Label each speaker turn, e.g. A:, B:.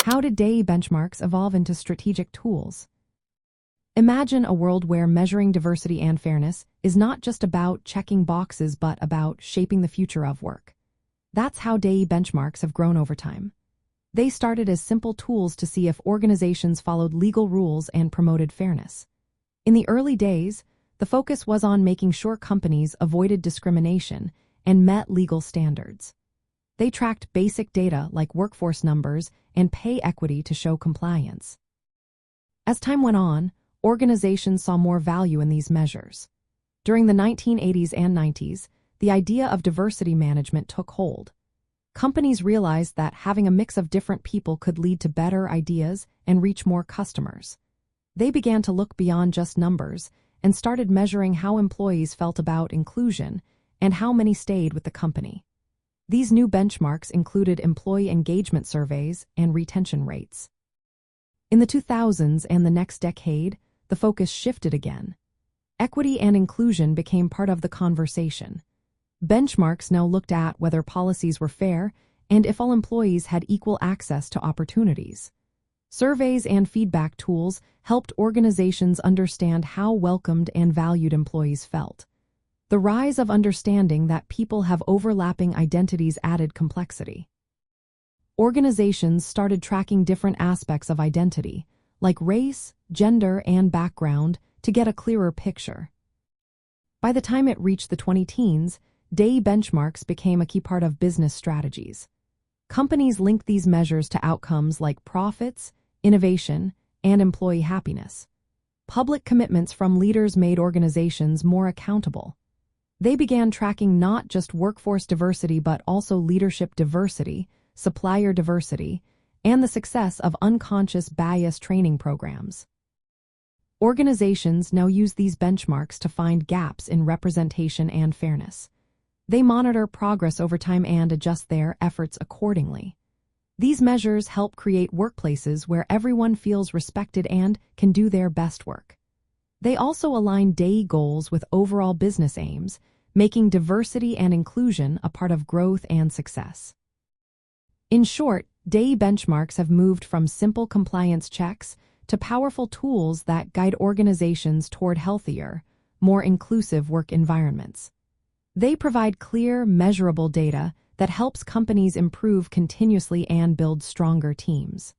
A: How did DEI benchmarks evolve into strategic tools? Imagine a world where measuring diversity and fairness is not just about checking boxes but about shaping the future of work. That's how DEI benchmarks have grown over time. They started as simple tools to see if organizations followed legal rules and promoted fairness. In the early days, the focus was on making sure companies avoided discrimination and met legal standards. They tracked basic data like workforce numbers and pay equity to show compliance. As time went on, organizations saw more value in these measures. During the 1980s and 90s, the idea of diversity management took hold. Companies realized that having a mix of different people could lead to better ideas and reach more customers. They began to look beyond just numbers and started measuring how employees felt about inclusion and how many stayed with the company. These new benchmarks included employee engagement surveys and retention rates. In the 2000s and the next decade, the focus shifted again. Equity and inclusion became part of the conversation. Benchmarks now looked at whether policies were fair and if all employees had equal access to opportunities. Surveys and feedback tools helped organizations understand how welcomed and valued employees felt. The rise of understanding that people have overlapping identities added complexity. Organizations started tracking different aspects of identity, like race, gender, and background, to get a clearer picture. By the time it reached the 2010s, DEI benchmarks became a key part of business strategies. Companies linked these measures to outcomes like profits, innovation, and employee happiness. Public commitments from leaders made organizations more accountable. They began tracking not just workforce diversity but also leadership diversity, supplier diversity, and the success of unconscious bias training programs. Organizations now use these benchmarks to find gaps in representation and fairness. They monitor progress over time and adjust their efforts accordingly. These measures help create workplaces where everyone feels respected and can do their best work. They also align DEI goals with overall business aims, making diversity and inclusion a part of growth and success. In short, DEI benchmarks have moved from simple compliance checks to powerful tools that guide organizations toward healthier, more inclusive work environments. They provide clear, measurable data that helps companies improve continuously and build stronger teams.